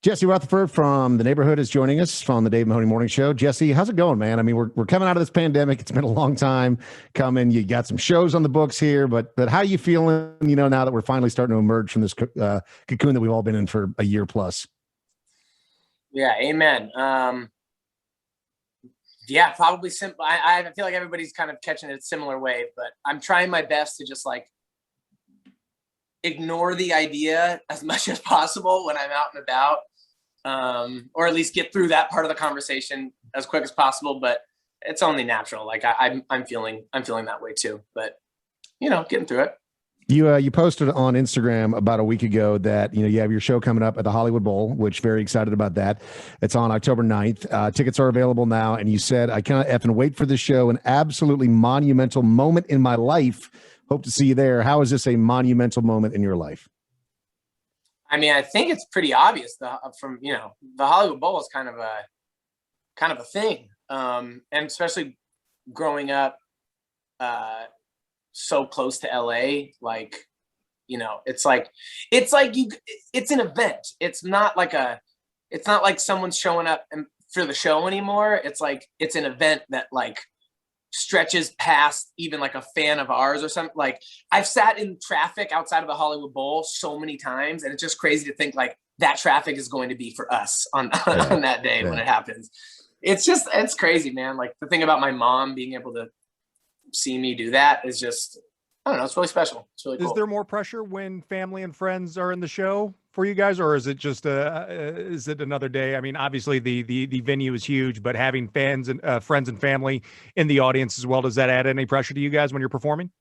Jesse Rutherford from The Neighborhood is joining us from the Dave Mahoney Morning Show. Jesse, how's it going, man? I mean, we're coming out of this pandemic. It's been a long time coming. You got some shows on the books here, but how are you feeling, now that we're finally starting to emerge from this cocoon that we've all been in for a year plus? Yeah, amen. Yeah, probably simple. I feel like everybody's kind of catching it a similar way, but I'm trying my best to just ignore the idea as much as possible when I'm out and about. Or at least get through that part of the conversation as quick as possible, but it's only natural. Like I'm feeling that way too, but getting through it. You posted on Instagram about a week ago that, you have your show coming up at the Hollywood Bowl, which very excited about that. It's on October 9th. Tickets are available now. And you said, I cannot effing wait for this show. An absolutely monumental moment in my life. Hope to see you there. How is this a monumental moment in your life? I mean, I think it's pretty obvious the Hollywood Bowl is kind of a thing. And especially growing up so close to LA, it's an event. It's not like someone's showing up for the show anymore. It's an event that stretches past even a fan of ours or something. I've sat in traffic outside of the Hollywood Bowl so many times, and it's just crazy to think that traffic is going to be for us on that day when it happens. It's crazy, man. The thing about my mom being able to see me do that is just, I don't know, it's really special. It's really cool. Is there more pressure when family and friends are in the show for you guys, or is it just is it another day? I mean, obviously the venue is huge, but having fans and friends and family in the audience as well, does that add any pressure to you guys when you're performing?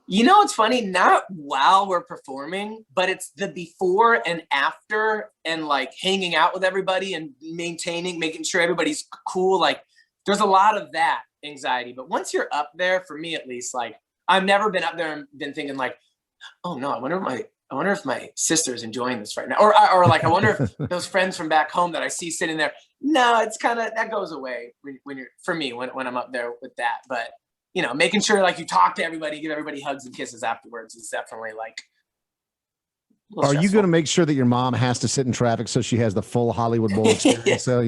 It's funny, not while we're performing, but it's the before and after, and hanging out with everybody and making sure everybody's cool. There's a lot of that anxiety, but once you're up there, for me at least, I've never been up there and been thinking oh no, I wonder if my sister's enjoying this right now, or I wonder if those friends from back home that I see sitting there. No, it's kind of, that goes away when you're, for me, when I'm up there with that. But making sure you talk to everybody, give everybody hugs and kisses afterwards is definitely Are you going to make sure that your mom has to sit in traffic so she has the full Hollywood Bowl experience? Yeah. So,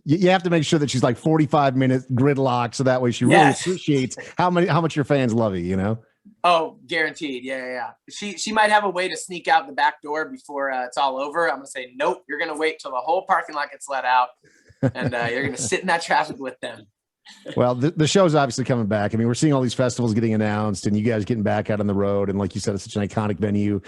you have to make sure that she's 45-minute gridlock, so that way she really appreciates how much your fans love you, Oh, guaranteed. Yeah. She might have a way to sneak out the back door before it's all over. I'm going to say, nope, you're going to wait till the whole parking lot gets let out, and you're going to sit in that traffic with them. Well, the show's obviously coming back. I mean, we're seeing all these festivals getting announced, and you guys getting back out on the road. And like you said, it's such an iconic venue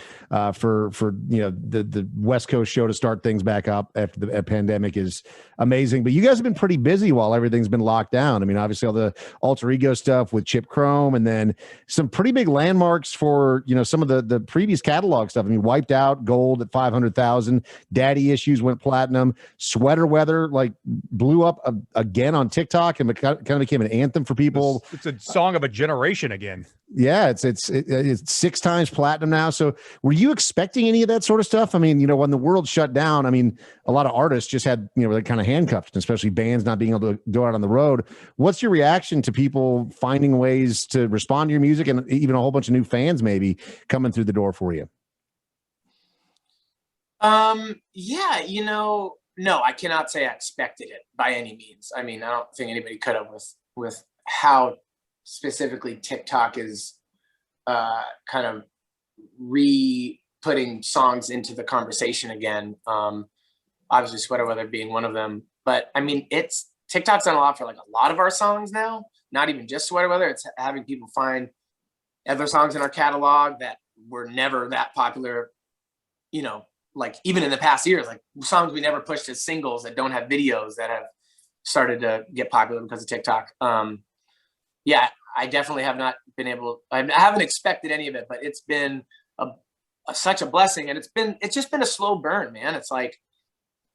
for the West Coast show to start things back up after the pandemic is amazing. But you guys have been pretty busy while everything's been locked down. I mean, obviously all the alter ego stuff with Chip Chrome, and then some pretty big landmarks for some of the previous catalog stuff. I mean, Wiped Out gold at 500,000. Daddy Issues went platinum. Sweater Weather blew up again on TikTok and kind of became an anthem for people. It's a song of a generation again. Yeah, it's 6 times platinum now. So were you expecting any of that sort of stuff? I mean, when the world shut down, I mean, a lot of artists just had, they're kind of handcuffed, especially bands not being able to go out on the road. What's your reaction to people finding ways to respond to your music, and even a whole bunch of new fans maybe coming through the door for you? Yeah, no, I cannot say I expected it by any means. I mean, I don't think anybody could have with how specifically TikTok is kind of putting songs into the conversation again. Obviously Sweater Weather being one of them, but I mean, TikTok's done a lot for a lot of our songs now, not even just Sweater Weather. It's having people find other songs in our catalog that were never that popular, even in the past years, songs we never pushed as singles that don't have videos that have started to get popular because of TikTok. Yeah, I definitely have not been I haven't expected any of it, but it's been such a blessing, and it's just been a slow burn, man. It's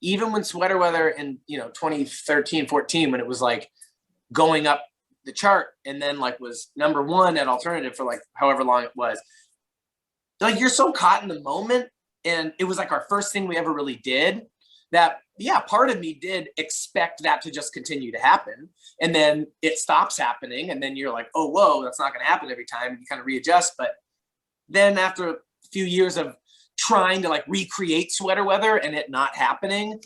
even when Sweater Weather in 2013, 14, when it was going up the chart, and then was #1 at alternative for however long it was, you're so caught in the moment. And it was our first thing we ever really did, that, yeah, part of me did expect that to just continue to happen. And then it stops happening. And then you're oh, whoa, that's not going to happen every time. You kind of readjust. But then after a few years of trying to like recreate Sweater Weather and it not happening.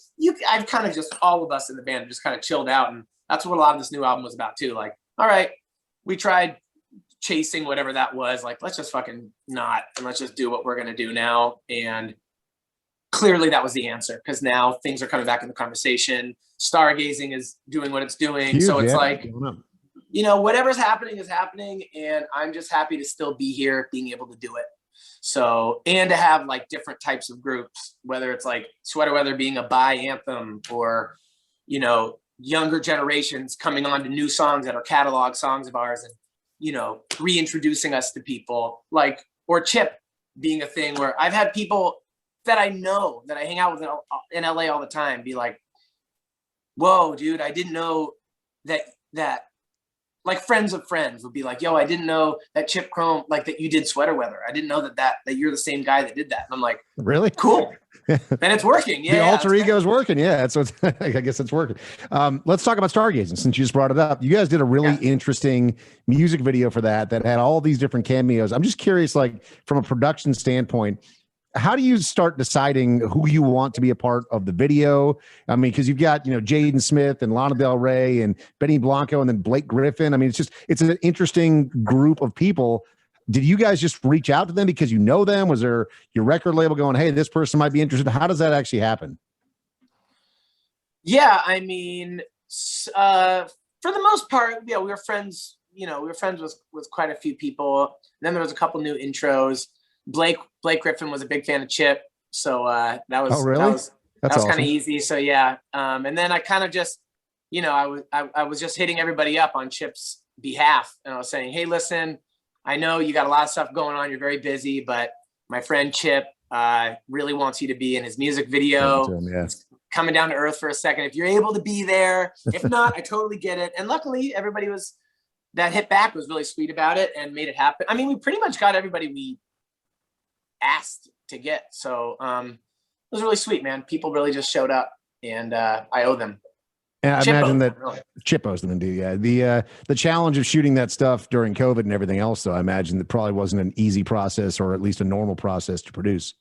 I've kind of just, all of us in the band just kind of chilled out. And that's what a lot of this new album was about too. Like, all right, we tried chasing whatever that was. Like, let's just fucking not, and let's just do what we're going to do now. And clearly that was the answer, because now things are coming back in the conversation. Stargazing is doing what it's doing. Huge, so it's yeah. like, you know, whatever's happening is happening. And I'm just happy to still be here, being able to do it. So, and to have like different types of groups, whether it's like Sweater Weather being a bi anthem, or, you know, younger generations coming on to new songs that are catalog songs of ours, and, you know, reintroducing us to people, like, or Chip being a thing where I've had people that I know, that I hang out with in LA all the time, be like, whoa, dude, I didn't know that like friends of friends would be like, yo, I didn't know that Chip Chrome, like that you did Sweater Weather. I didn't know that you're the same guy that did that. And I'm like, really? Cool. And it's working. Yeah. The alter ego is working. Yeah. So I guess it's working. Let's talk about Stargazing, since you just brought it up. You guys did a really interesting music video for that had all these different cameos. I'm just curious, like from a production standpoint, how do you start deciding who you want to be a part of the video? I mean, because you've got, you know, Jaden Smith and Lana Del Rey and Benny Blanco and then Blake Griffin. I mean, it's an interesting group of people. Did you guys just reach out to them because you know them? Was there your record label going, hey, this person might be interested? How does that actually happen? Yeah, I mean, for the most part, yeah, we were friends. You know, we were friends with quite a few people. And then there was a couple new intros. Blake Griffin was a big fan of Chip, so that was awesome. kind of easy. So yeah, and then I kind of just, you know, I was just hitting everybody up on Chip's behalf, and I was saying, hey, listen, I know you got a lot of stuff going on, you're very busy, but my friend Chip really wants you to be in his music video. Coming down to earth for a second, if you're able to be there. If not, I totally get it. And luckily, everybody that hit back was really sweet about it and made it happen. I mean, we pretty much got everybody we asked to get. So it was really sweet, man. People really just showed up, and I owe them. And I imagine that Chip owes them indeed. Yeah. The challenge of shooting that stuff during COVID and everything else, though, I imagine that probably wasn't an easy process, or at least a normal process to produce.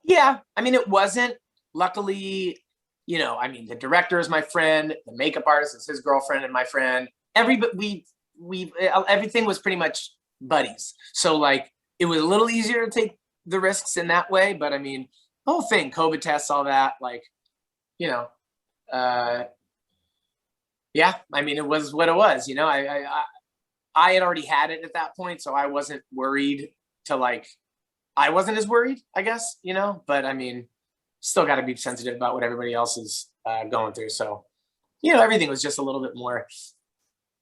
Yeah. I mean, it wasn't. Luckily, you know, I mean, the director is my friend, the makeup artist is his girlfriend and my friend. Everything was pretty much buddies. So like, it was a little easier to take the risks in that way. But I mean, the whole thing, COVID tests, all that, like, you know, yeah, I mean, it was what it was, you know. I had already had it at that point, so I wasn't worried I wasn't as worried, I guess, you know, but I mean, still got to be sensitive about what everybody else is going through. So, you know, everything was just a little bit more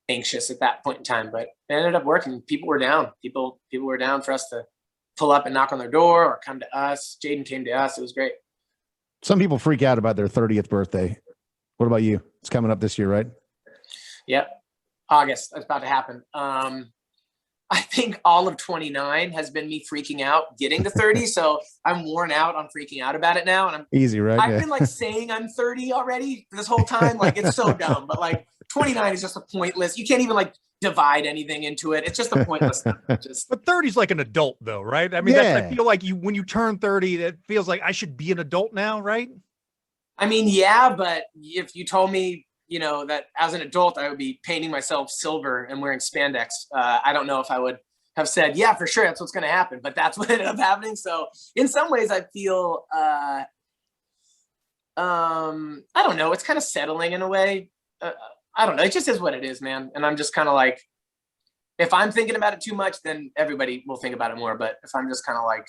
anxious at that point in time, but it ended up working. People were down. People were down for us to pull up and knock on their door or come to us. Jaden came to us. It was great. Some people freak out about their 30th birthday. What about you? It's coming up this year, right? Yep. August. That's about to happen. I think all of 29 has been me freaking out getting to 30. So I'm worn out on freaking out about it now. And I'm easy, right? I've been like saying I'm 30 already this whole time. Like, it's so dumb, but like 29 is just a pointless. You can't even like divide anything into it. It's just a pointless number. But 30 is like an adult though, right? I mean, I feel like when you turn 30, it feels like I should be an adult now, right? I mean, yeah, but if you told me, you know, that as an adult, I would be painting myself silver and wearing spandex, I don't know if I would have said, yeah, for sure, that's what's going to happen. But that's what ended up happening. So in some ways, I feel, I don't know, it's kind of settling in a way. I don't know. It just is what it is, man. And I'm just kind of like, if I'm thinking about it too much, then everybody will think about it more. But if I'm just kind of like,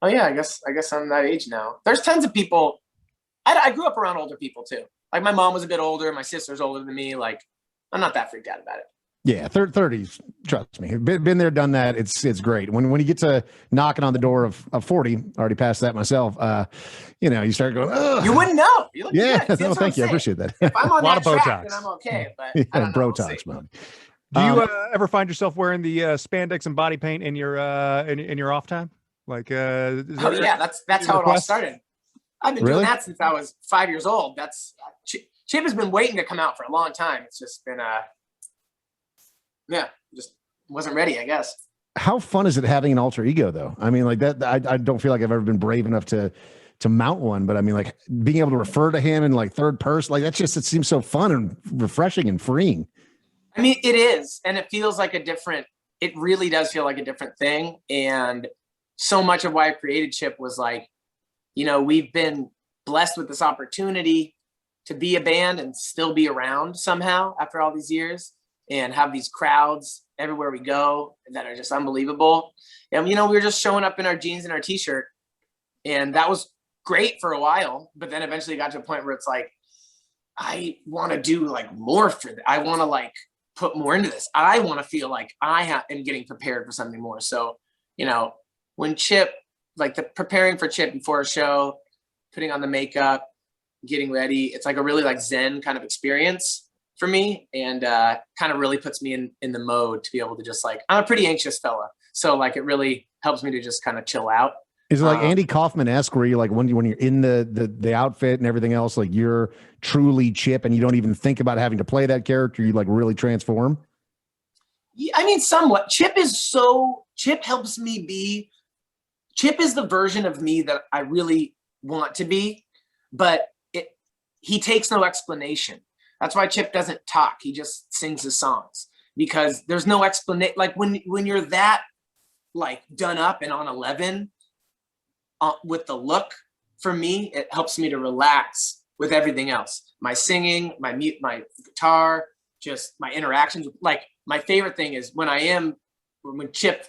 oh yeah, I guess I'm that age now. There's tons of people. I grew up around older people too. Like my mom was a bit older. My sister's older than me. Like, I'm not that freaked out about it. Yeah, 30s. Trust me, been there, done that. It's great. When you get to knocking on the door of 40, already passed that myself. You know, you start going. Ugh. You wouldn't know. You look good. No, thank you. I appreciate that. If I'm on a lot that of track, Botox. then I'm okay. But yeah, I don't know, Botox, man. Do you ever find yourself wearing the spandex and body paint in your in your off time? Like, yeah, that's how it all started. I've been doing that since I was 5 years old. That's Chip has been waiting to come out for a long time. It's just been just wasn't ready, I guess. How fun is it having an alter ego though? I mean, like that, I don't feel like I've ever been brave enough to mount one, but I mean, like being able to refer to him in like third person, like that's just, it seems so fun and refreshing and freeing. I mean, it is, and it feels like it really does feel like a different thing. And so much of why I created Chip was like, we've been blessed with this opportunity to be a band and still be around somehow after all these years and have these crowds everywhere we go that are just unbelievable. And, we were just showing up in our jeans and our t-shirt, and that was great for a while. But then eventually it got to a point where it's like, I want to do like more for that. I want to like put more into this. I want to feel like I am getting prepared for something more. So, when Chip, like the preparing for Chip before a show, putting on the makeup, getting ready, it's like a really like Zen kind of experience for me, and kind of really puts me in the mode to be able to just like, I'm a pretty anxious fella. So like, it really helps me to just kind of chill out. Is it like Andy Kaufman-esque where you like when you're in the outfit and everything else, like you're truly Chip and you don't even think about having to play that character, you like really transform? Yeah, I mean, somewhat. Chip helps me be, Chip is the version of me that I really want to be, but he takes no explanation. That's why Chip doesn't talk. He just sings his songs because there's no explanation. Like when you're that like done up and on 11, with the look, for me, it helps me to relax with everything else. My singing, my guitar, just my interactions. Like my favorite thing is when Chip,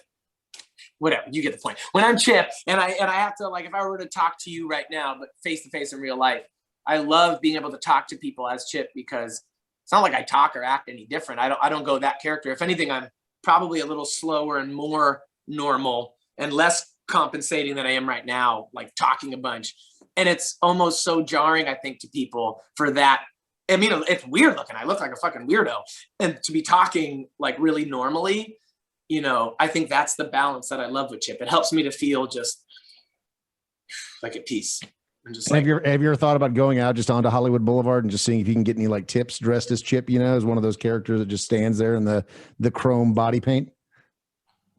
whatever, you get the point. When I'm Chip and I have to, like, if I were to talk to you right now, but face to face in real life, I love being able to talk to people as Chip because it's not like I talk or act any different. I don't go that character. If anything, I'm probably a little slower and more normal and less compensating than I am right now, like talking a bunch. And it's almost so jarring, I think, to people for that. I mean, it's weird looking. I look like a fucking weirdo. And to be talking like really normally, I think that's the balance that I love with Chip. It helps me to feel just like at peace. And just like, have you ever thought about going out just onto Hollywood Boulevard and just seeing if you can get any like tips dressed as Chip, as one of those characters that just stands there in the chrome body paint?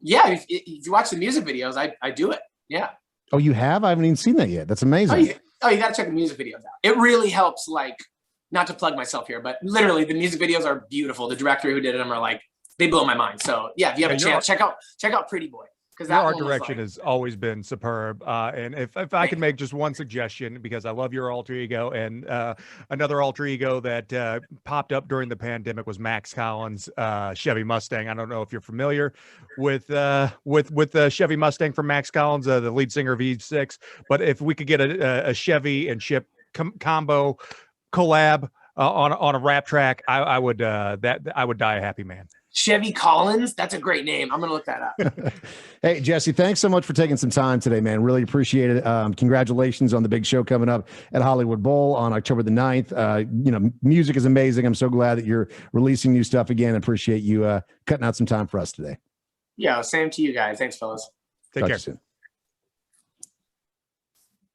Yeah, if you watch the music videos, I do it. Yeah. Oh, you have? I haven't even seen that yet. That's amazing. You got to check the music videos out. It really helps, like, not to plug myself here, but literally the music videos are beautiful. The director who did them are like, they blow my mind. So yeah, if you have a chance, check out Pretty Boy. Because your art direction has always been superb. And if I could make just one suggestion, because I love your alter ego, and another alter ego that popped up during the pandemic was Max Collins' Chevy Mustang. I don't know if you're familiar with the Chevy Mustang from Max Collins, the lead singer of E6. But if we could get a Chevy and Chip combo collab on a rap track, I would die a happy man. Chevy Collins, that's a great name. I'm gonna look that up. Hey, Jesse, thanks so much for taking some time today, man. Really appreciate it. Congratulations on the big show coming up at Hollywood Bowl on October the 9th. Music is amazing. I'm so glad that you're releasing new stuff again. I appreciate you cutting out some time for us today. Yeah, same to you guys. Thanks, fellas. Take care. Soon.